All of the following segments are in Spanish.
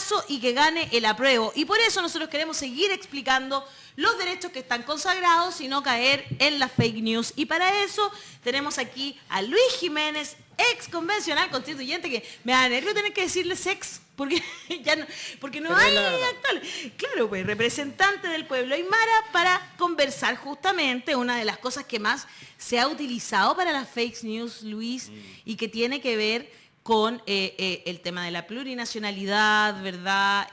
rechazo y que gane el apruebo. Y por eso nosotros queremos seguir explicando los derechos que están consagrados y no caer en las fake news. Y para eso tenemos aquí a Luis Jiménez, ex convencional constituyente, que me da nervio tener que decirle ex, porque ya no, porque no hay actual. Claro, pues representante del pueblo aymara para conversar justamente una de las cosas que más se ha utilizado para las fake news, Luis, y que tiene que ver con el tema de la plurinacionalidad, ¿verdad?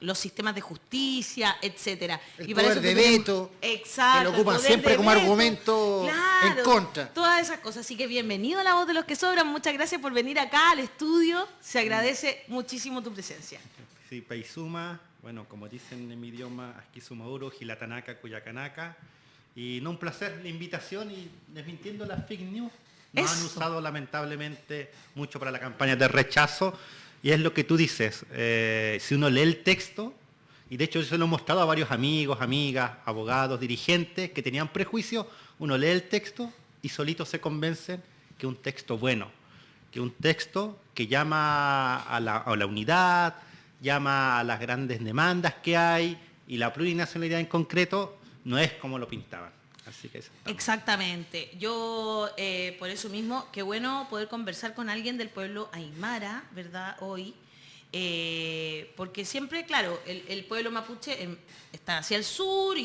Los sistemas de justicia, etcétera. El poder de veto, exacto, que lo ocupan siempre como argumento en contra. Todas esas cosas. Así que bienvenido a La Voz de los que Sobran. Muchas gracias por venir acá al estudio. Se agradece muchísimo tu presencia. Sí, Paisuma, bueno, como dicen en mi idioma, Asquisumauro, Gilatanaka, Cuyacanaka. Y no, un placer la invitación y desmintiendo las fake news. Nos han usado lamentablemente mucho para la campaña de rechazo y es lo que tú dices, si uno lee el texto, y de hecho yo se lo he mostrado a varios amigos, amigas, abogados, dirigentes que tenían prejuicios, uno lee el texto y solitos se convencen que es un texto bueno, que es un texto que llama a la unidad, llama a las grandes demandas que hay y la plurinacionalidad en concreto no es como lo pintaban. Así que exactamente. Yo, por eso mismo, qué bueno poder conversar con alguien del pueblo aymara, ¿verdad? Hoy, porque siempre, claro, el pueblo mapuche está hacia el sur,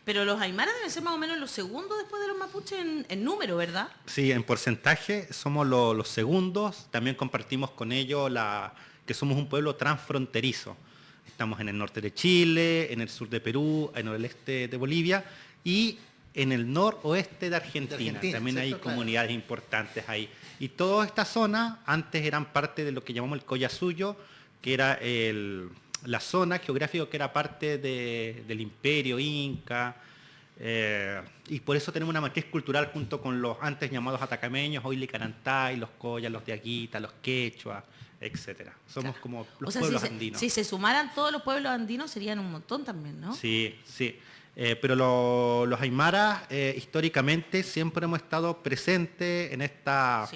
pero los aymaras deben ser más o menos los segundos después de los mapuches en número, ¿verdad? Sí, en porcentaje somos los segundos. También compartimos con ellos que somos un pueblo transfronterizo. Estamos en el norte de Chile, en el sur de Perú, en el este de Bolivia y en el noroeste de Argentina. También hay comunidades importantes ahí. Y toda esta zona antes eran parte de lo que llamamos el Collasuyo, que era la zona geográfica que era parte del imperio inca. Y por eso tenemos una matriz cultural junto con los antes llamados atacameños, hoy Licarantay, los collas, los diaguitas, los quechuas, etcétera. Somos como los pueblos andinos. Si se sumaran todos los pueblos andinos serían un montón también, ¿no? Sí, sí. Pero los aymaras históricamente siempre hemos estado presentes en estas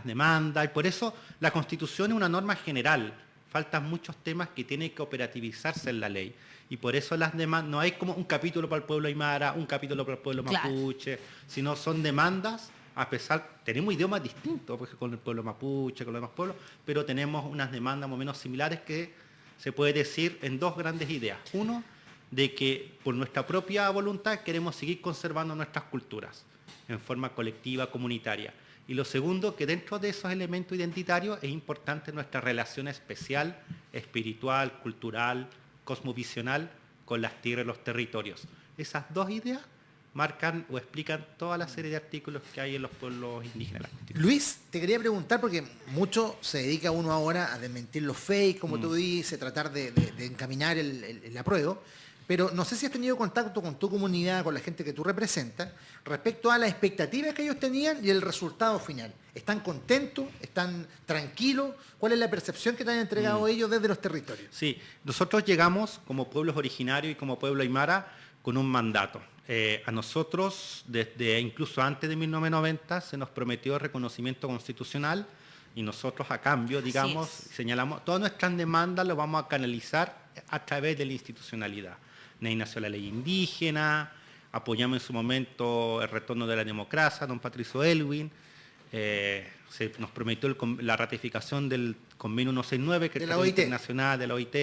demandas y por eso la Constitución es una norma general. Faltan muchos temas que tienen que operativizarse en la ley. Y por eso las demandas, no hay como un capítulo para el pueblo aymara, un capítulo para el pueblo mapuche, sino son demandas. A pesar, tenemos idiomas distintos, porque con el pueblo mapuche, con los demás pueblos, pero tenemos unas demandas más o menos similares que se puede decir en dos grandes ideas. Uno, de que por nuestra propia voluntad queremos seguir conservando nuestras culturas en forma colectiva, comunitaria. Y lo segundo, que dentro de esos elementos identitarios es importante nuestra relación especial, espiritual, cultural, cosmovisional con las tierras y los territorios. Esas dos ideas marcan o explican toda la serie de artículos que hay en los pueblos indígenas. Luis, te quería preguntar, porque mucho se dedica uno ahora a desmentir los fakes, como tú dices, tratar de encaminar el apruebo, pero no sé si has tenido contacto con tu comunidad, con la gente que tú representas, respecto a las expectativas que ellos tenían y el resultado final. ¿Están contentos? ¿Están tranquilos? ¿Cuál es la percepción que te han entregado ellos desde los territorios? Sí, nosotros llegamos como pueblos originarios y como pueblo aymara con un mandato. A nosotros, desde incluso antes de 1990, se nos prometió el reconocimiento constitucional y nosotros a cambio, digamos, señalamos, todas nuestras demandas las vamos a canalizar a través de la institucionalidad. Ahí nació la ley indígena, apoyamos en su momento el retorno de la democracia, don Patricio Elwin, se nos prometió la ratificación del convenio 169, que es el Tratado Internacional de la OIT,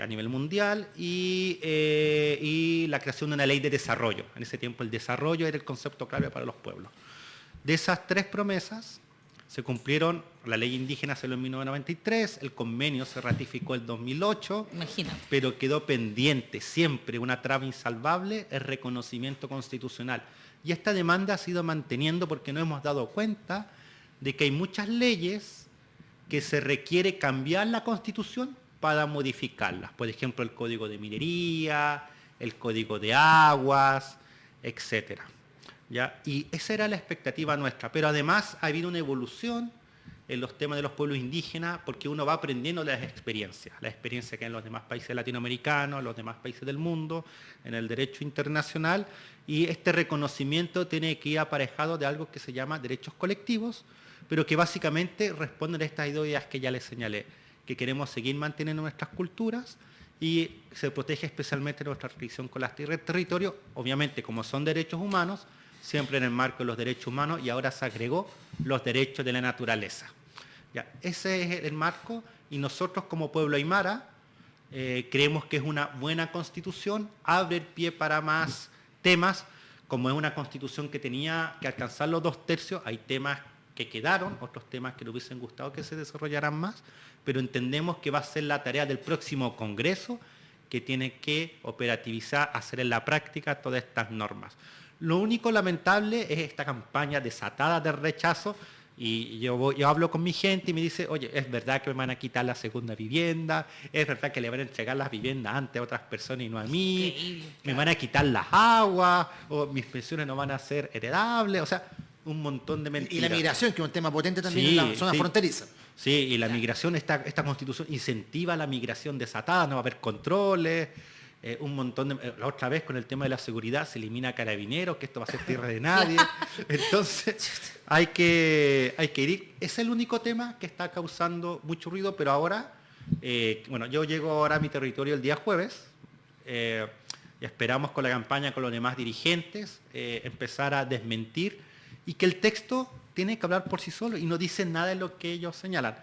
a nivel mundial y la creación de una ley de desarrollo. En ese tiempo el desarrollo era el concepto clave para los pueblos. De esas tres promesas se cumplieron, la ley indígena se lo en 1993, el convenio se ratificó en 2008, imagínate, pero quedó pendiente siempre una traba insalvable, el reconocimiento constitucional. Y esta demanda ha sido manteniendo porque nos hemos dado cuenta de que hay muchas leyes que se requiere cambiar la Constitución para modificarlas. Por ejemplo, el Código de Minería, el Código de Aguas, etc. ¿Ya? Y esa era la expectativa nuestra. Pero además ha habido una evolución en los temas de los pueblos indígenas porque uno va aprendiendo de las experiencias que hay en los demás países latinoamericanos, en los demás países del mundo, en el derecho internacional. Y este reconocimiento tiene que ir aparejado de algo que se llama derechos colectivos, pero que básicamente responden a estas ideas que ya les señalé. que queremos seguir manteniendo nuestras culturas y se protege especialmente nuestra relación con los territorios, obviamente como son derechos humanos, siempre en el marco de los derechos humanos y ahora se agregó los derechos de la naturaleza. Ya, ese es el marco y nosotros como pueblo aymara creemos que es una buena constitución, abre el pie para más temas, como es una constitución que tenía que alcanzar los 2/3, hay temas que quedaron, otros temas que nos hubiesen gustado que se desarrollaran más, pero entendemos que va a ser la tarea del próximo Congreso que tiene que operativizar, hacer en la práctica todas estas normas. Lo único lamentable es esta campaña desatada de rechazo y yo hablo con mi gente y me dice, oye, es verdad que me van a quitar la segunda vivienda, es verdad que le van a entregar las viviendas antes a otras personas y no a mí, me van a quitar las aguas, o mis pensiones no van a ser heredables, o sea, un montón de mentiras. Y la migración, que es un tema potente también Sí, en la zona sí. fronteriza. Sí, y la migración, esta constitución incentiva la migración desatada, no va a haber controles, un montón de... La otra vez con el tema de la seguridad se elimina Carabineros, que esto va a ser tierra de nadie. Entonces hay que ir. Es el único tema que está causando mucho ruido, pero ahora, bueno, yo llego ahora a mi territorio el día jueves, y esperamos con la campaña con los demás dirigentes empezar a desmentir y que el texto tiene que hablar por sí solo y no dice nada de lo que ellos señalan.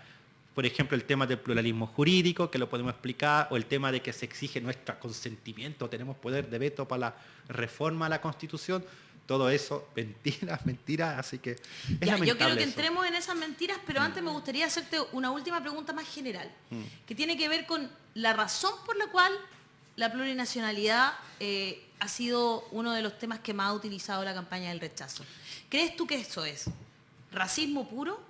Por ejemplo, el tema del pluralismo jurídico, que lo podemos explicar, o el tema de que se exige nuestro consentimiento, tenemos poder de veto para la reforma a la Constitución. Todo eso, mentiras, así que es lamentable yo quiero que eso. entremos en esas mentiras, pero antes me gustaría hacerte una última pregunta más general, que tiene que ver con la razón por la cual la plurinacionalidad ha sido uno de los temas que más ha utilizado la campaña del rechazo. ¿Crees tú que eso es racismo puro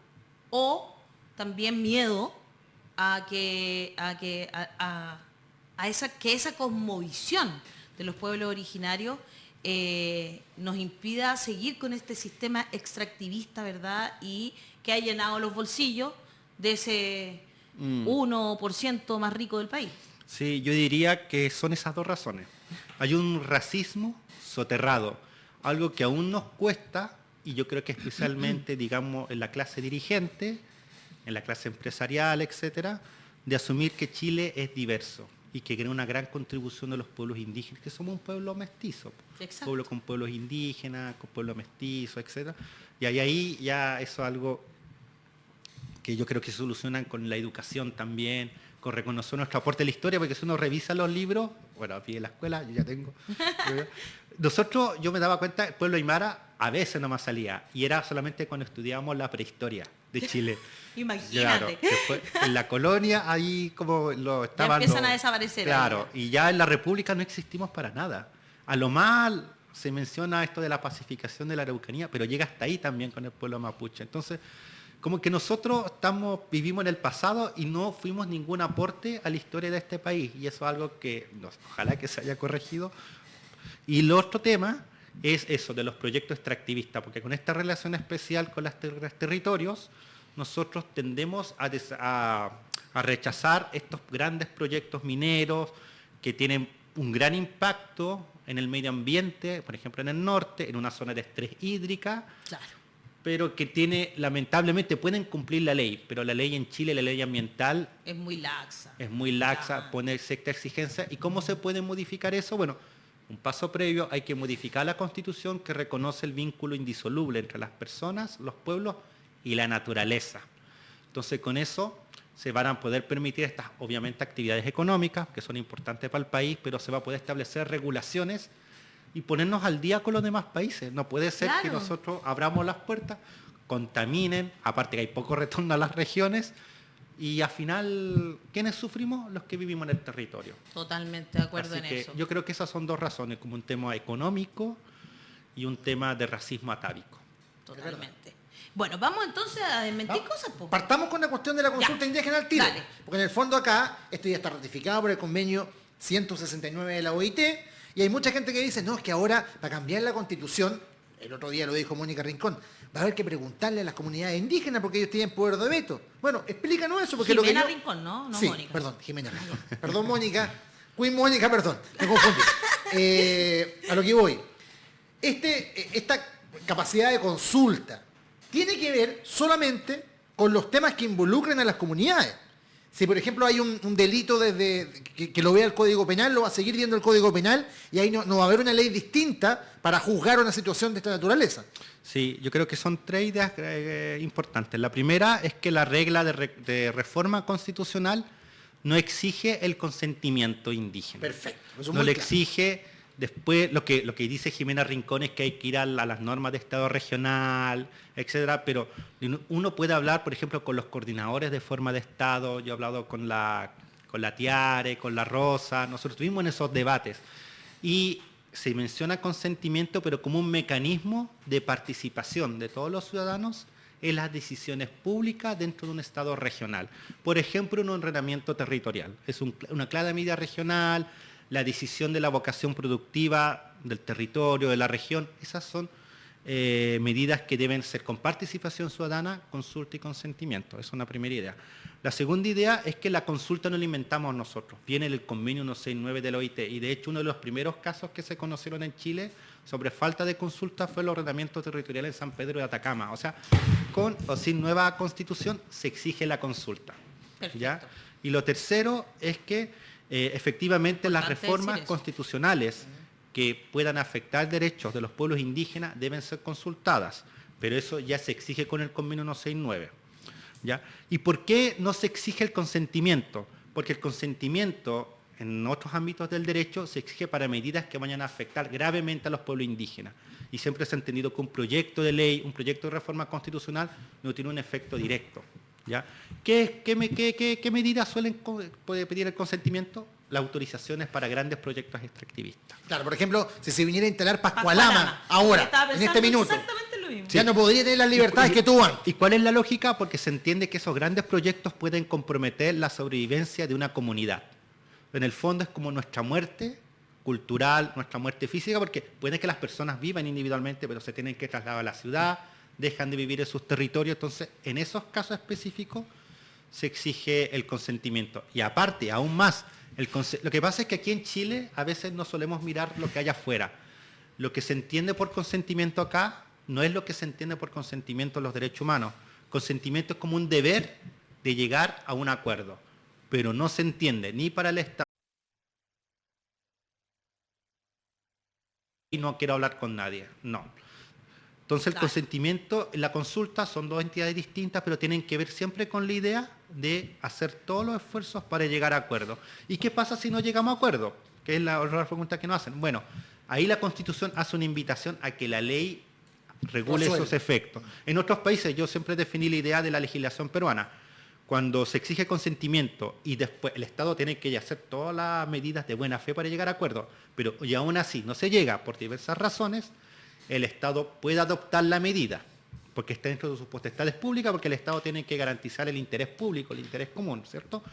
o también miedo a que esa cosmovisión de los pueblos originarios nos impida seguir con este sistema extractivista, ¿verdad? Y que ha llenado los bolsillos de ese 1% más rico del país? Sí, yo diría que son esas dos razones. Hay un racismo soterrado, algo que aún nos cuesta, y yo creo que especialmente, digamos, en la clase dirigente, en la clase empresarial, etcétera, de asumir que Chile es diverso y que tiene una gran contribución de los pueblos indígenas, que somos un pueblo mestizo, Exacto. pueblo con pueblos indígenas, con pueblos mestizos, etcétera. Y ahí ya eso es algo que yo creo que se solucionan con la educación también, con reconocer nuestro aporte a la historia, porque si uno revisa los libros, bueno, aquí en la escuela, yo ya tengo. Nosotros, yo me daba cuenta, el pueblo aymara a veces no me salía, y era solamente cuando estudiábamos la prehistoria de Chile. Imagínate. Claro, después, en la colonia, ahí como lo estaban... Ya empiezan a desaparecer. Claro, y ya en la República no existimos para nada. A lo mal se menciona esto de la pacificación de la Araucanía, pero llega hasta ahí también con el pueblo mapuche. Entonces, como que nosotros vivimos en el pasado y no fuimos ningún aporte a la historia de este país. Y eso es algo que ojalá que se haya corregido. Y el otro tema es eso, de los proyectos extractivistas, porque con esta relación especial con los territorios, nosotros tendemos a rechazar estos grandes proyectos mineros que tienen un gran impacto en el medio ambiente, por ejemplo en el norte, en una zona de estrés hídrica, Claro. pero que lamentablemente pueden cumplir la ley, pero la ley en Chile, la ley ambiental, Es muy laxa. es muy laxa, Ya. pone cierta exigencia. ¿Y cómo se puede modificar eso? Bueno, un paso previo, hay que modificar la Constitución que reconoce el vínculo indisoluble entre las personas, los pueblos y la naturaleza. Entonces, con eso se van a poder permitir estas, obviamente, actividades económicas, que son importantes para el país, pero se va a poder establecer regulaciones y ponernos al día con los demás países. No puede ser que Claro. nosotros abramos las puertas, contaminen, aparte que hay poco retorno a las regiones, y al final, ¿quiénes sufrimos? Los que vivimos en el territorio. Totalmente de acuerdo Así en que eso. yo creo que esas son dos razones, como un tema económico y un tema de racismo atávico. Totalmente. Bueno, vamos entonces a desmentir ¿No? cosas, po. Partamos con la cuestión de la consulta Ya. indígena al tiro. Dale. Porque en el fondo acá, esto ya está ratificado por el convenio 169 de la OIT, y hay mucha gente que dice, no, es que ahora, para cambiar la constitución, el otro día lo dijo Mónica Rincón, va a haber que preguntarle a las comunidades indígenas porque ellos tienen poder de veto. Bueno, explícanos eso. Porque Jimena lo que yo... Rincón, ¿no? No sí, Mónica. perdón, Jimena Rincón. Perdón, Mónica. Queen Mónica, perdón, me confundí. A lo que voy. Esta capacidad de consulta tiene que ver solamente con los temas que involucren a las comunidades. Si, por ejemplo, hay un delito desde que lo vea el Código Penal, lo va a seguir viendo el Código Penal y ahí no va a haber una ley distinta para juzgar una situación de esta naturaleza. Sí, yo creo que son 3 ideas importantes. La primera es que la regla de reforma constitucional no exige el consentimiento indígena. Perfecto. No le exige. Después, lo que dice Jimena Rincón es que hay que ir a las normas de Estado regional, etcétera, pero uno puede hablar, por ejemplo, con los coordinadores de forma de Estado. Yo he hablado con la Tiare, con la Rosa, nosotros estuvimos en esos debates. Y se menciona consentimiento, pero como un mecanismo de participación de todos los ciudadanos en las decisiones públicas dentro de un Estado regional. Por ejemplo, un ordenamiento territorial. Es una clara medida regional. La decisión de la vocación productiva del territorio, de la región, esas son medidas que deben ser con participación ciudadana, consulta y consentimiento. Es una primera idea. La segunda idea es que la consulta no la inventamos nosotros. Viene el convenio 169 de la OIT y de hecho uno de los primeros casos que se conocieron en Chile sobre falta de consulta fue el ordenamiento territorial en San Pedro de Atacama. O sea, con o sin nueva constitución se exige la consulta. ¿Ya? Y lo tercero es que efectivamente las reformas constitucionales que puedan afectar derechos de los pueblos indígenas deben ser consultadas, pero eso ya se exige con el convenio 169. ¿Ya? ¿Y por qué no se exige el consentimiento? Porque el consentimiento en otros ámbitos del derecho se exige para medidas que vayan a afectar gravemente a los pueblos indígenas. Y siempre se ha entendido que un proyecto de ley, un proyecto de reforma constitucional no tiene un efecto directo. ¿Ya? ¿Qué medidas puede pedir el consentimiento? Las autorizaciones para grandes proyectos extractivistas. Claro, por ejemplo, si se viniera a instalar Pascualama ahora, en este minuto, exactamente lo mismo. ya no podría tener las libertades que tuvo antes. ¿Y cuál es la lógica? Porque se entiende que esos grandes proyectos pueden comprometer la sobrevivencia de una comunidad. En el fondo es como nuestra muerte cultural, nuestra muerte física, porque puede que las personas vivan individualmente, pero se tienen que trasladar a la ciudad, dejan de vivir en sus territorios. Entonces, en esos casos específicos se exige el consentimiento. Y aparte, aún más, lo que pasa es que aquí en Chile a veces no solemos mirar lo que hay afuera. Lo que se entiende por consentimiento acá no es lo que se entiende por consentimiento en los derechos humanos. Consentimiento es como un deber de llegar a un acuerdo, pero no se entiende ni para el Estado y no quiero hablar con nadie, no. Entonces el consentimiento y la consulta son 2 entidades distintas, pero tienen que ver siempre con la idea de hacer todos los esfuerzos para llegar a acuerdo. ¿Y qué pasa si no llegamos a acuerdo? Que es la otra pregunta que nos hacen. Bueno, ahí la Constitución hace una invitación a que la ley regule esos efectos. En otros países yo siempre definí la idea de la legislación peruana. Cuando se exige consentimiento y después el Estado tiene que hacer todas las medidas de buena fe para llegar a acuerdo, pero y aún así no se llega por diversas razones, el Estado puede adoptar la medida, porque está dentro de sus potestades públicas, porque el Estado tiene que garantizar el interés público, el interés común, ¿cierto?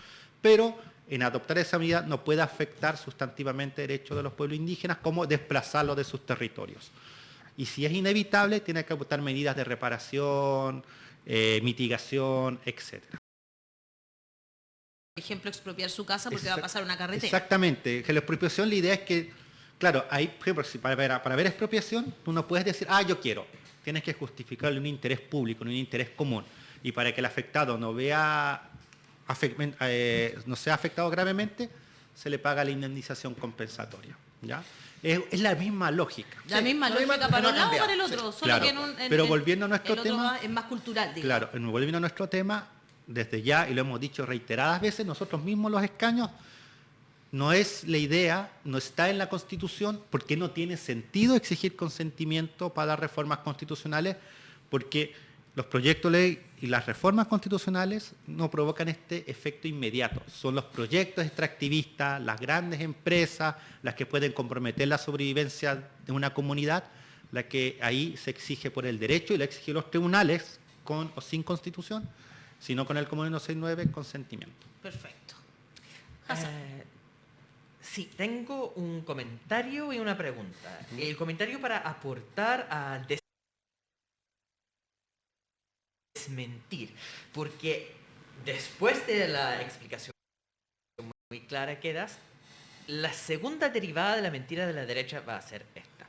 Pero en adoptar esa medida no puede afectar sustantivamente derechos de los pueblos indígenas, como desplazarlos de sus territorios. Y si es inevitable, tiene que adoptar medidas de reparación, mitigación, etcétera. Por ejemplo, expropiar su casa porque va a pasar una carretera. Exactamente. Que la expropiación, la idea es que, claro, hay, por ejemplo, para ver expropiación, tú no puedes decir, yo quiero. Tienes que justificarle un interés público, un interés común. Y para que el afectado no sea afectado gravemente, se le paga la indemnización compensatoria. ¿Ya? Es la misma lógica. La misma lógica para un lado o para el otro. Solo claro, que pero volviendo a nuestro tema, es más cultural, digamos. Claro, volviendo a nuestro tema, desde ya, y lo hemos dicho reiteradas veces, nosotros mismos los escaños, no es la idea, no está en la Constitución, porque no tiene sentido exigir consentimiento para las reformas constitucionales, porque los proyectos de ley y las reformas constitucionales no provocan este efecto inmediato. Son los proyectos extractivistas, las grandes empresas, las que pueden comprometer la sobrevivencia de una comunidad, la que ahí se exige por el derecho y la exigen los tribunales, con o sin Constitución, sino con el convenio 169, consentimiento. Perfecto. Sí, tengo un comentario y una pregunta. El comentario para aportar a desmentir, porque después de la explicación muy clara que das, la segunda derivada de la mentira de la derecha va a ser esta.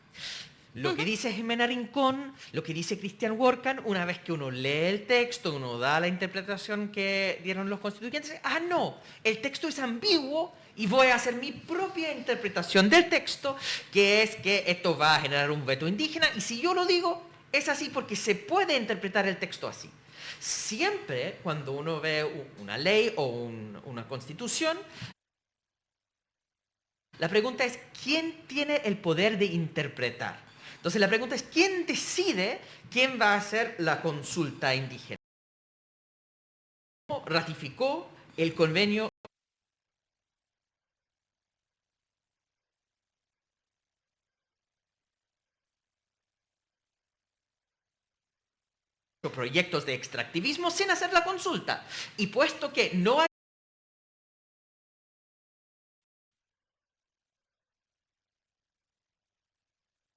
Lo que dice Jimena Rincón, lo que dice Christian Workan, una vez que uno lee el texto, uno da la interpretación que dieron los constituyentes, no, el texto es ambiguo y voy a hacer mi propia interpretación del texto, que es que esto va a generar un veto indígena, y si yo lo digo, es así porque se puede interpretar el texto así. Siempre cuando uno ve una ley o una constitución, la pregunta es, ¿quién tiene el poder de interpretar? Entonces la pregunta es, ¿quién decide quién va a hacer la consulta indígena? Ratificó el convenio proyectos de extractivismo sin hacer la consulta. Y puesto que no hay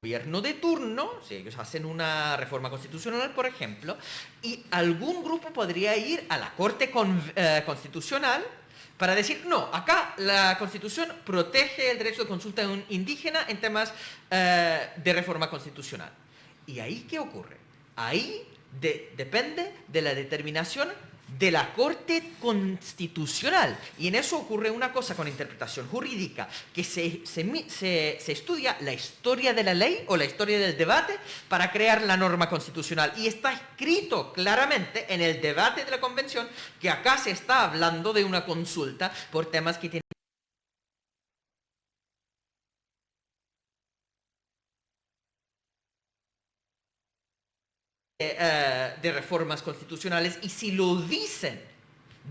gobierno de turno, si ellos hacen una reforma constitucional, por ejemplo, y algún grupo podría ir a la Corte Constitucional para decir, no, acá la Constitución protege el derecho de consulta de un indígena en temas de reforma constitucional. ¿Y ahí qué ocurre? Ahí depende de la determinación de la Corte Constitucional. Y en eso ocurre una cosa con interpretación jurídica, que se estudia la historia de la ley o la historia del debate para crear la norma constitucional. Y está escrito claramente en el debate de la Convención que acá se está hablando de una consulta por temas que tienen de reformas constitucionales, y si lo dicen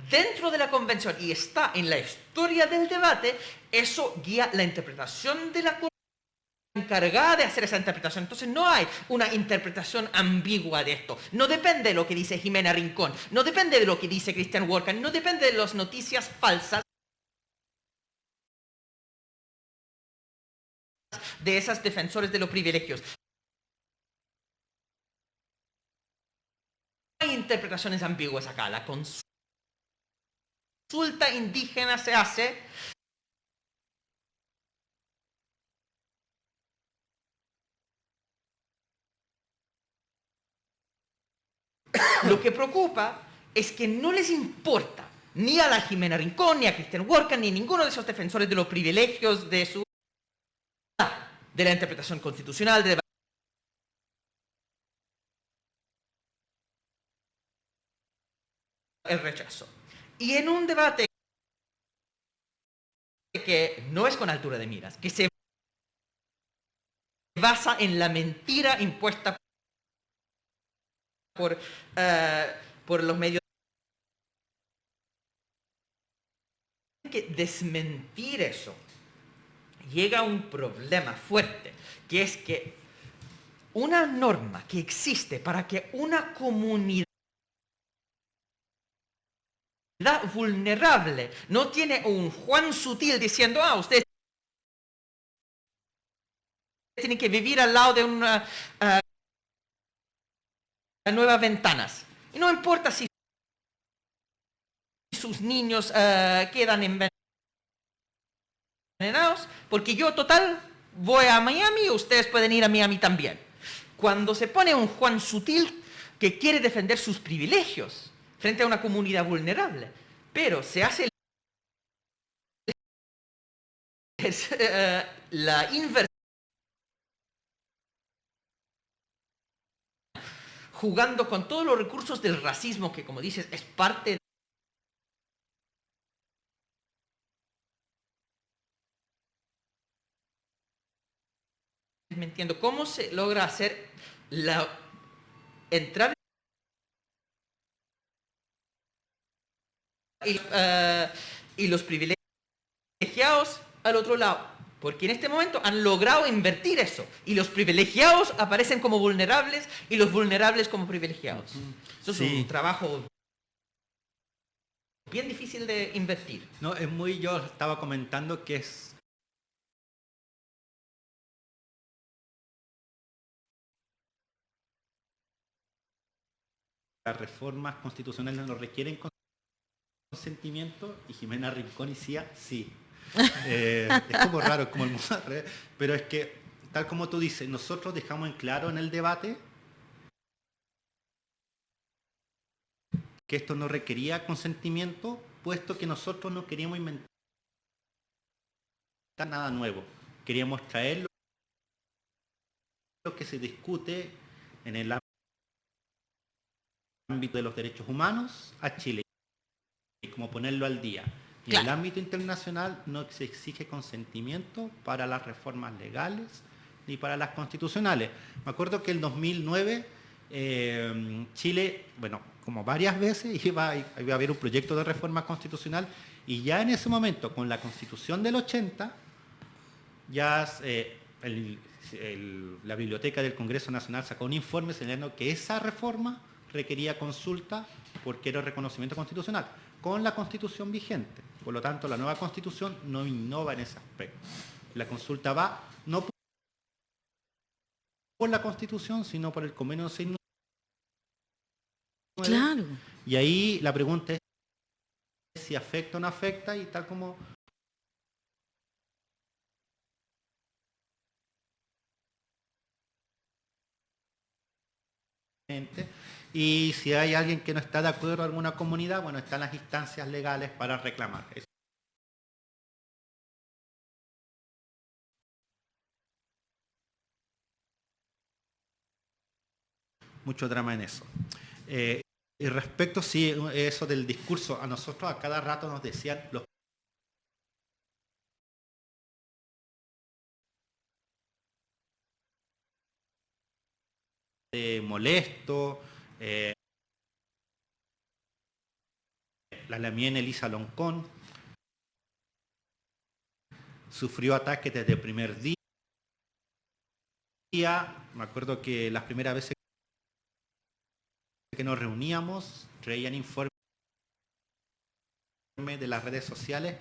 dentro de la convención y está en la historia del debate, eso guía la interpretación de la Corte encargada de hacer esa interpretación. Entonces no hay una interpretación ambigua de esto. No depende de lo que dice Jimena Rincón, no depende de lo que dice Christian Workan, no depende de las noticias falsas de esos defensores de los privilegios. Hay interpretaciones ambiguas acá. La consulta indígena se hace lo que preocupa es que no les importa ni a la Jimena Rincón, ni a Christian Workan, ni a ninguno de esos defensores de los privilegios de la interpretación constitucional, de el rechazo. Y en un debate que no es con altura de miras, que se basa en la mentira impuesta por los medios, que desmentir eso, llega a un problema fuerte, que es que una norma que existe para que una comunidad vulnerable no tiene un Juan Sutil diciendo, ustedes tienen que vivir al lado de una nuevas ventanas, y no importa si sus niños quedan envenenados, porque yo total voy a Miami y ustedes pueden ir a Miami también. Cuando se pone un Juan Sutil que quiere defender sus privilegios frente a una comunidad vulnerable, pero se hace la inversión, jugando con todos los recursos del racismo, que, como dices, es parte me entiendo cómo se logra hacer entrar y los privilegiados al otro lado, porque en este momento han logrado invertir eso, y los privilegiados aparecen como vulnerables y los vulnerables como privilegiados. Eso es un trabajo bien difícil de invertir. No, es muy, yo estaba comentando que es las reformas constitucionales no requieren consentimiento, y Jimena Rincón y Cía sí. Es como raro, es como el mundo al revés, pero es que tal como tú dices, nosotros dejamos en claro en el debate que esto no requería consentimiento, puesto que nosotros no queríamos inventar nada nuevo. Queríamos traer lo que se discute en el ámbito de los derechos humanos a Chile y como ponerlo al día. Y en el ámbito internacional no se exige consentimiento para las reformas legales ni para las constitucionales. Me acuerdo que en 2009 Chile, bueno, como varias veces iba a haber un proyecto de reforma constitucional y ya en ese momento, con la Constitución del 80, ya la Biblioteca del Congreso Nacional sacó un informe señalando que esa reforma requería consulta porque era reconocimiento constitucional con la Constitución vigente. Por lo tanto, la nueva Constitución no innova en ese aspecto. La consulta va no por la Constitución, sino por el convenio 69. Claro. Y ahí la pregunta es si afecta o no afecta, y tal como y si hay alguien que no está de acuerdo en alguna comunidad, bueno, están las instancias legales para reclamar. Mucho drama en eso. Y respecto, sí, eso del discurso, a nosotros a cada rato nos decían los molesto, la lamien Elisa Loncón sufrió ataques desde el primer día. Me acuerdo que las primeras veces que nos reuníamos traían informes de las redes sociales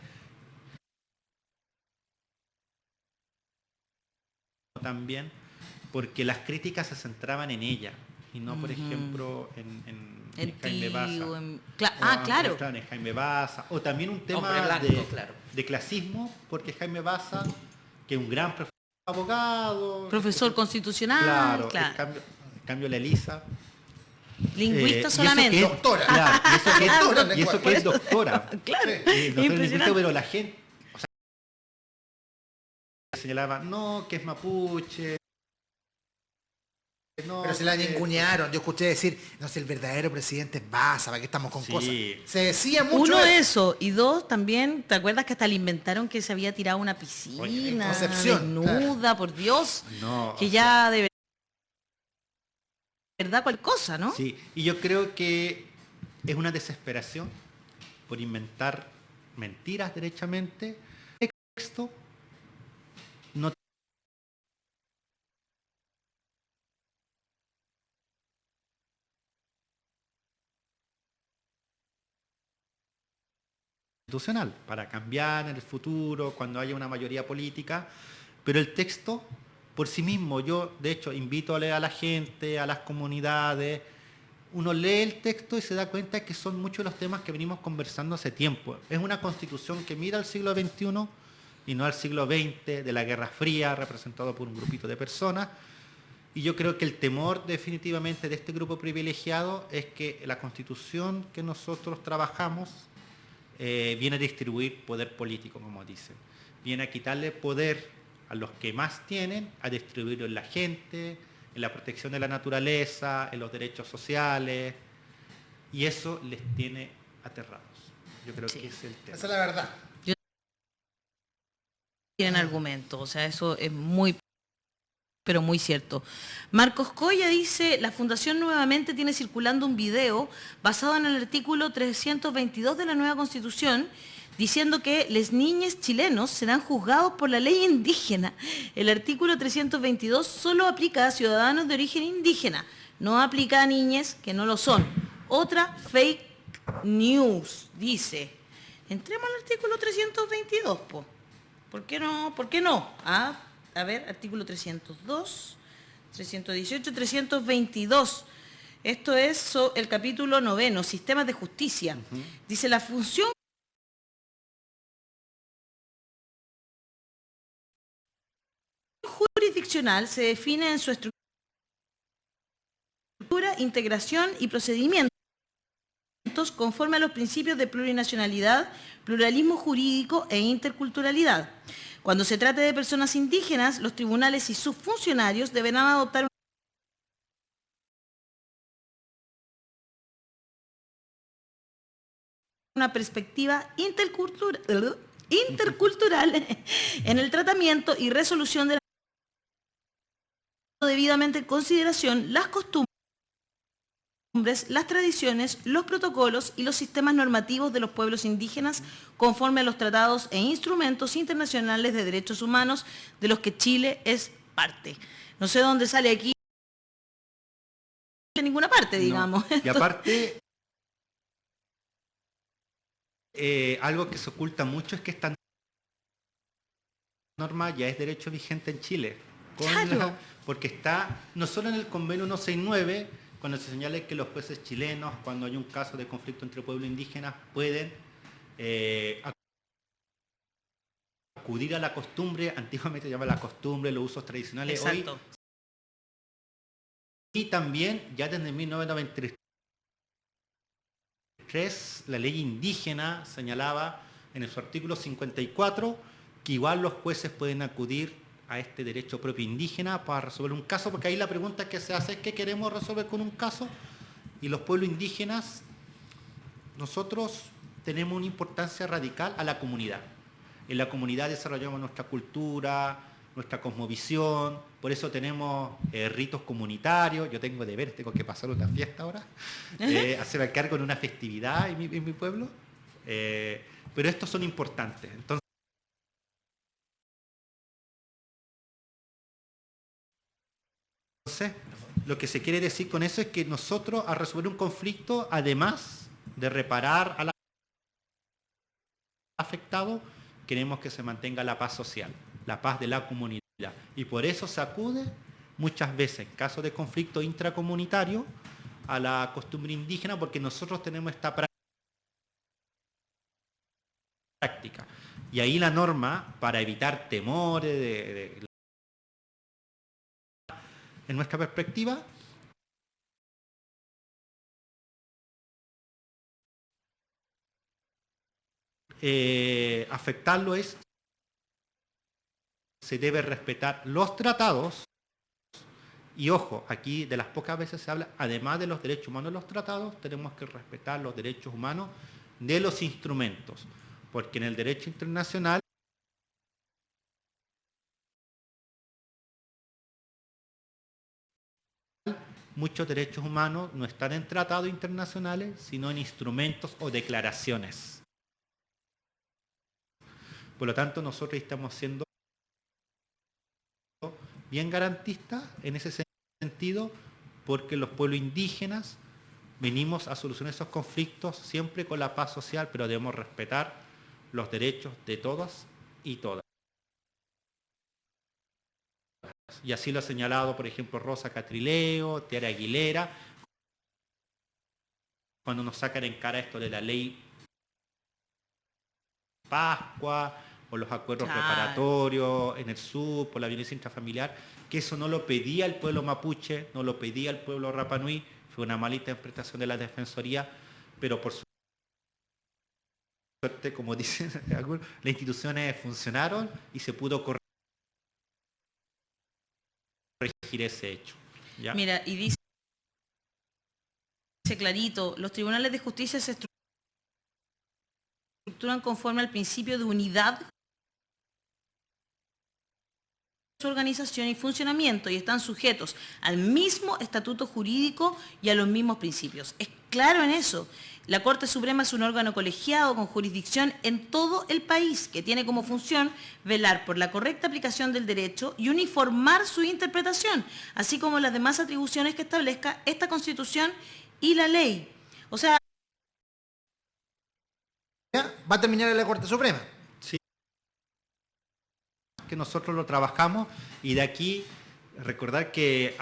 también, porque las críticas se centraban en ella y no, por ejemplo, en Jaime Baza. Claro. En Jaime Baza. O también un tema blanco, de clasismo, porque Jaime Baza, que es un gran abogado, profesor constitucional, claro. En cambio la Elisa, lingüista solamente. Doctora. Claro, y eso que es doctora. Claro. Impresionante. Pero la gente, o sea, señalaba, no, que es mapuche. No, pero se la ningunearon. Yo escuché decir, no sé, el verdadero presidente es Baza, ¿para qué estamos con cosas? Se decía mucho. Uno, eso. Y dos, también, ¿te acuerdas que hasta le inventaron que se había tirado a una piscina? Desnuda, claro. Por Dios. No, que ya de verdad cualquier cosa, ¿no? Sí, y yo creo que es una desesperación por inventar mentiras derechamente. El texto no constitucional para cambiar en el futuro cuando haya una mayoría política, pero el texto por sí mismo, yo de hecho invito a leer a la gente, a las comunidades, uno lee el texto y se da cuenta que son muchos de los temas que venimos conversando hace tiempo. Es una constitución que mira al siglo XXI y no al siglo XX de la Guerra Fría, representado por un grupito de personas, y yo creo que el temor definitivamente de este grupo privilegiado es que la constitución que nosotros trabajamos viene a distribuir poder político, como dicen, viene a quitarle poder a los que más tienen, a distribuirlo en la gente, en la protección de la naturaleza, en los derechos sociales, y eso les tiene aterrados. Yo creo que ese es el tema. Esa es la verdad. Tienen argumentos, o sea, eso es muy, pero muy cierto. Marcos Coya dice, la Fundación nuevamente tiene circulando un video basado en el artículo 322 de la nueva Constitución, diciendo que les niñes chilenos serán juzgados por la ley indígena. El artículo 322 solo aplica a ciudadanos de origen indígena, no aplica a niñes que no lo son. Otra fake news, dice. Entremos al artículo 322, po. ¿Por qué no? ¿Por qué no? A ver, artículo 302, 318, 322. Esto es el capítulo 9, sistemas de justicia. Dice, la función jurisdiccional se define en su estructura, integración y procedimientos conforme a los principios de plurinacionalidad, pluralismo jurídico e interculturalidad. Cuando se trate de personas indígenas, los tribunales y sus funcionarios deberán adoptar una perspectiva intercultural en el tratamiento y resolución de debidamente en consideración las costumbres, las tradiciones, los protocolos y los sistemas normativos de los pueblos indígenas conforme a los tratados e instrumentos internacionales de derechos humanos de los que Chile es parte. No sé dónde sale aquí, de ninguna parte, digamos. No. Y aparte, algo que se oculta mucho es que esta norma ya es derecho vigente en Chile. Claro. Porque está no solo en el convenio 169, cuando se señala que los jueces chilenos, cuando hay un caso de conflicto entre pueblos indígenas, pueden acudir a la costumbre, antiguamente se llamaba la costumbre, los usos tradicionales. Exacto. Hoy, y también, ya desde 1993, la ley indígena señalaba en su artículo 54 que igual los jueces pueden acudir a este derecho propio indígena para resolver un caso, porque ahí la pregunta que se hace es ¿qué queremos resolver con un caso? Y los pueblos indígenas, nosotros tenemos una importancia radical a la comunidad. En la comunidad desarrollamos nuestra cultura, nuestra cosmovisión, por eso tenemos ritos comunitarios. Yo tengo deberes, tengo que pasar una fiesta ahora, hacerme cargo en una festividad en mi pueblo, pero estos son importantes. Entonces, lo que se quiere decir con eso es que nosotros, al resolver un conflicto, además de reparar al afectado, queremos que se mantenga la paz social, la paz de la comunidad. Y por eso se acude muchas veces, en caso de conflicto intracomunitario, a la costumbre indígena, porque nosotros tenemos esta práctica. Y ahí la norma, para evitar temores en nuestra perspectiva, afectarlo es, se debe respetar los tratados, y ojo, aquí de las pocas veces se habla, además de los derechos humanos de los tratados, tenemos que respetar los derechos humanos de los instrumentos, porque en el derecho internacional muchos derechos humanos no están en tratados internacionales, sino en instrumentos o declaraciones. Por lo tanto, nosotros estamos siendo bien garantistas en ese sentido, porque los pueblos indígenas venimos a solucionar esos conflictos siempre con la paz social, pero debemos respetar los derechos de todas y todas. Y así lo ha señalado, por ejemplo, Rosa Catrileo, Tiara Aguilera, cuando nos sacan en cara esto de la ley Pascua, o los acuerdos preparatorios en el sur, por la violencia intrafamiliar, que eso no lo pedía el pueblo mapuche, no lo pedía el pueblo Rapa Nui, fue una mala interpretación de la Defensoría, pero por suerte, como dicen algunos, las instituciones funcionaron y se pudo corregir ese hecho. ¿Ya? Mira, y dice clarito, los tribunales de justicia se estructuran conforme al principio de unidad, su organización y funcionamiento, y están sujetos al mismo estatuto jurídico y a los mismos principios. Es claro en eso. La Corte Suprema es un órgano colegiado con jurisdicción en todo el país, que tiene como función velar por la correcta aplicación del derecho y uniformar su interpretación, así como las demás atribuciones que establezca esta Constitución y la ley. O sea, va a terminar en la Corte Suprema. Sí, que nosotros lo trabajamos, y de aquí recordar que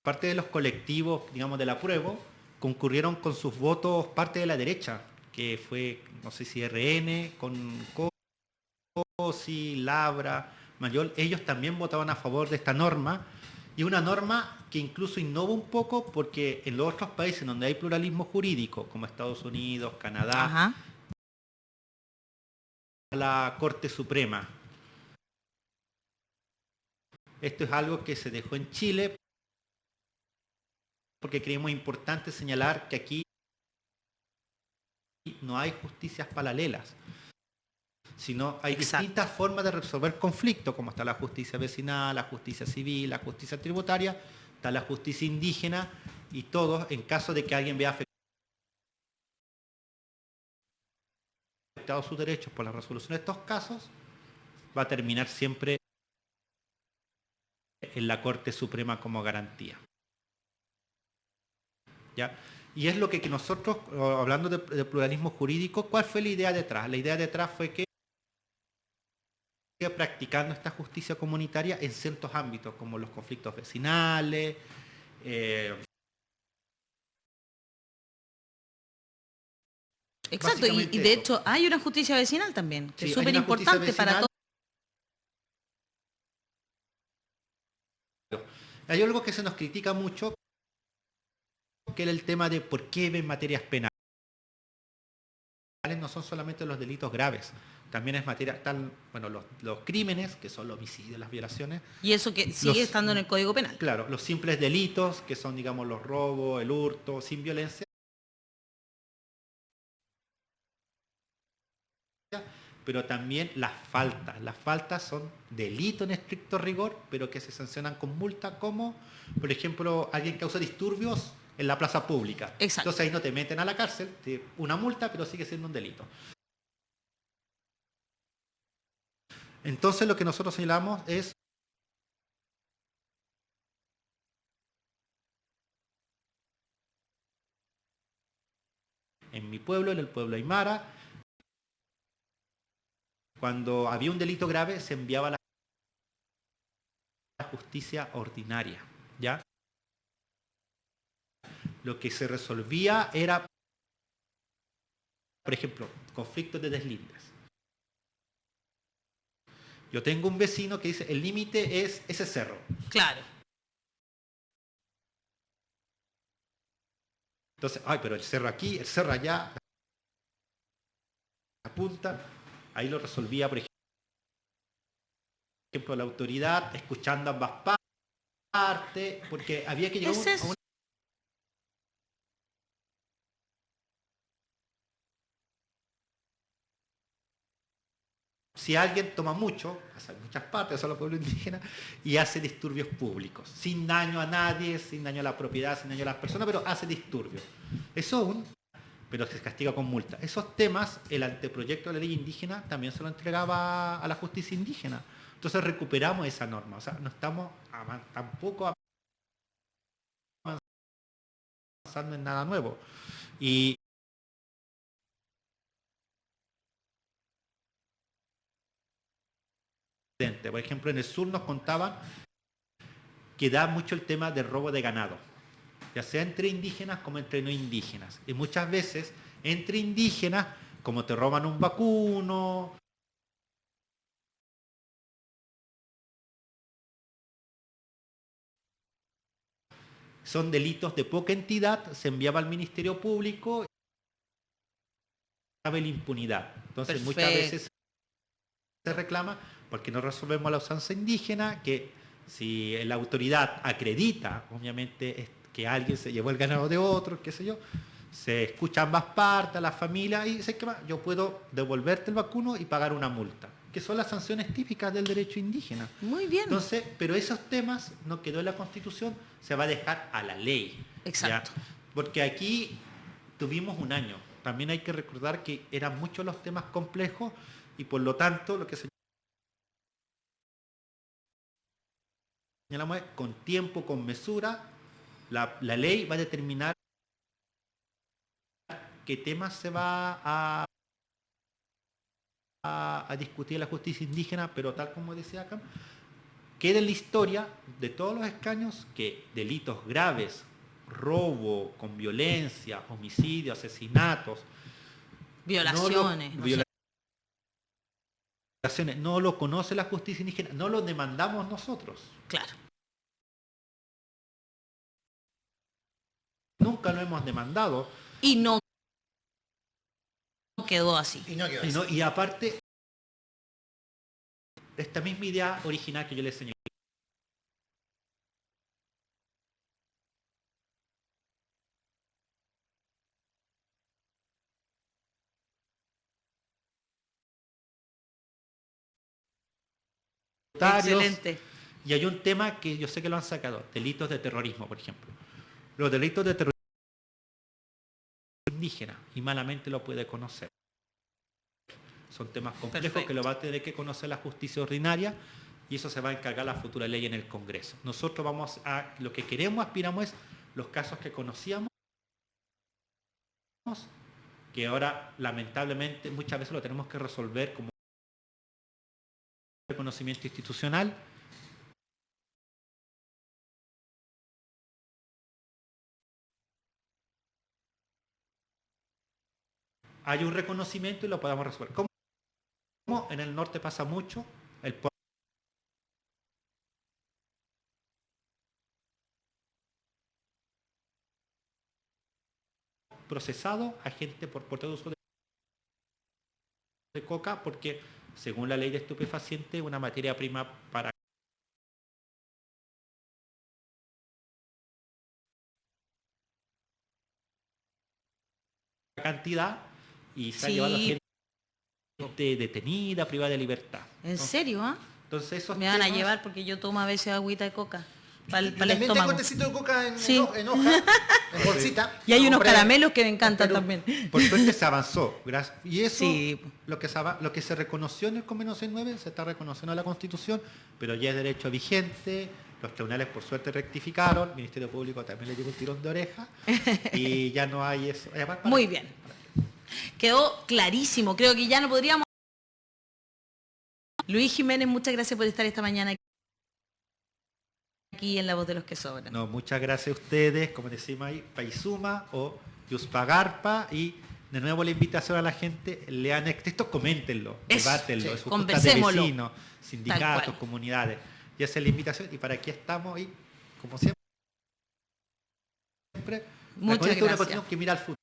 aparte de los colectivos, digamos, del apruebo, concurrieron con sus votos parte de la derecha, que fue, no sé si RN, con COSI, Labra, mayor, ellos también votaban a favor de esta norma, y una norma que incluso innova un poco porque en los otros países donde hay pluralismo jurídico, como Estados Unidos, Canadá, Ajá. la Corte Suprema. Esto es algo que se dejó en Chile porque creemos importante señalar que aquí no hay justicias paralelas, sino hay distintas formas de resolver conflictos, como está la justicia vecinal, la justicia civil, la justicia tributaria, está la justicia indígena, y todos, en caso de que alguien vea afectados sus derechos por la resolución de estos casos, va a terminar siempre en la Corte Suprema como garantía. ¿Ya? Y es lo que nosotros, hablando de pluralismo jurídico, ¿cuál fue la idea detrás? La idea detrás fue que practicando esta justicia comunitaria en ciertos ámbitos, como los conflictos vecinales, Exacto, y de hecho hay una justicia vecinal también, que sí, es súper importante para todos. Hay algo que se nos critica mucho, que era el tema de por qué ven materias penales. No son solamente los delitos graves, también es materia, están, bueno, los crímenes, que son los homicidios, las violaciones. Y eso que sigue estando en el Código Penal. Claro, los simples delitos, que son, digamos, los robos, el hurto, sin violencia. Pero también las faltas. Las faltas son delitos en estricto rigor, pero que se sancionan con multa, como, por ejemplo, alguien causa disturbios en la plaza pública. Exacto. Entonces ahí no te meten a la cárcel, una multa, pero sigue siendo un delito. Entonces lo que nosotros señalamos es en mi pueblo, en el pueblo Aymara, cuando había un delito grave se enviaba a la justicia ordinaria, ¿ya? Lo que se resolvía era, por ejemplo, conflictos de deslindes. Yo tengo un vecino que dice, el límite es ese cerro. Claro. Entonces, ay, pero el cerro aquí, el cerro allá, la punta, ahí lo resolvía, por ejemplo, la autoridad, escuchando ambas partes, porque había que llegar a un... Si alguien toma mucho, pasa en muchas partes, son los pueblos indígenas, y hace disturbios públicos, sin daño a nadie, sin daño a la propiedad, sin daño a las personas, pero hace disturbios. Eso pero se castiga con multa. Esos temas, el anteproyecto de la ley indígena también se lo entregaba a la justicia indígena. Entonces recuperamos esa norma, o sea, no estamos tampoco avanzando en nada nuevo. Y por ejemplo, en el sur nos contaban que da mucho el tema del robo de ganado, ya sea entre indígenas como entre no indígenas. Y muchas veces, entre indígenas, como te roban un vacuno, son delitos de poca entidad, se enviaba al Ministerio Público y la impunidad. Entonces, muchas veces se reclama porque no resolvemos la usanza indígena, que si la autoridad acredita, obviamente, que alguien se llevó el ganado de otro, qué sé yo, se escucha ambas partes, la familia, y dice que yo puedo devolverte el vacuno y pagar una multa, que son las sanciones típicas del derecho indígena. Muy bien. Entonces, pero esos temas no quedó en la Constitución, se va a dejar a la ley. Exacto. ¿Ya? Porque aquí tuvimos un año. También hay que recordar que eran muchos los temas complejos y por lo tanto lo que señalamos es con tiempo, con mesura, la ley va a determinar qué temas se va a discutir en la justicia indígena, pero tal como decía acá, queda en la historia de todos los escaños que delitos graves, robo con violencia, homicidio, asesinatos, violaciones. no lo conoce la justicia indígena, no lo demandamos nosotros. Claro. Nunca lo hemos demandado. Y no quedó así. Y no quedó Y, así. y aparte, esta misma idea original que yo les señalé. Excelente. Y hay un tema que yo sé que lo han sacado, delitos de terrorismo, por ejemplo. Los delitos de terrorismo indígena y malamente lo puede conocer. Son temas complejos. Perfecto. Que lo va a tener que conocer la justicia ordinaria y eso se va a encargar la futura ley en el Congreso. Nosotros vamos a, lo que queremos, aspiramos es los casos que conocíamos, que ahora lamentablemente muchas veces lo tenemos que resolver como reconocimiento institucional. Hay un reconocimiento y lo podamos resolver. Como en el norte pasa mucho, el pueblo procesado a gente por porte de uso de coca, porque según la ley de estupefaciente, una materia prima para cantidad y se ha llevado a gente detenida, privada de libertad. ¿En serio? ¿Ah? Entonces esos Me van a temas- llevar porque yo tomo a veces agüita de coca para el Yo también tengo estómago. un tecito de coca en, Sí. en hoja, en bolsita. Y hay unos Compré- caramelos que me encantan pero- también. Por suerte se avanzó. Y eso, Sí. lo que se reconoció en el Convenio 69, se está reconociendo en la Constitución, pero ya es derecho vigente. Los tribunales, por suerte, rectificaron. El Ministerio Público también le llegó un tirón de oreja. Y ya no hay eso. Además, Muy bien. Quedó clarísimo. Creo que ya no podríamos... Luis Jiménez, muchas gracias por estar esta mañana aquí en La Voz de los que Sobran. No, muchas gracias a ustedes, como decimos ahí, Paisuma o Yuspagarpa, y de nuevo la invitación a la gente, lean el texto, coméntenlo, Eso, debátenlo, sí, en sus juntas de conversémoslo. vecinos, Tal sindicatos, cual. comunidades. Y esa es la invitación, y para aquí estamos, y como siempre, Muchas con esto una gracias. cuestión que mira al futuro.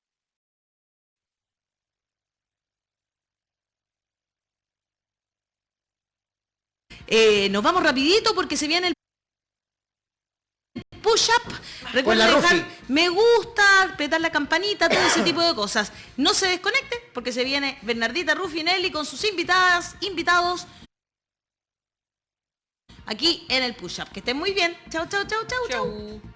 Nos vamos rapidito porque se viene el push-up. Con Recuerden la dejar Rufi. me gusta, apretar la campanita, todo ese tipo de cosas. No se desconecte porque se viene Bernardita Rufinelli con sus invitados aquí en el push-up. Que estén muy bien. Chau, chau, chau, chau, chau.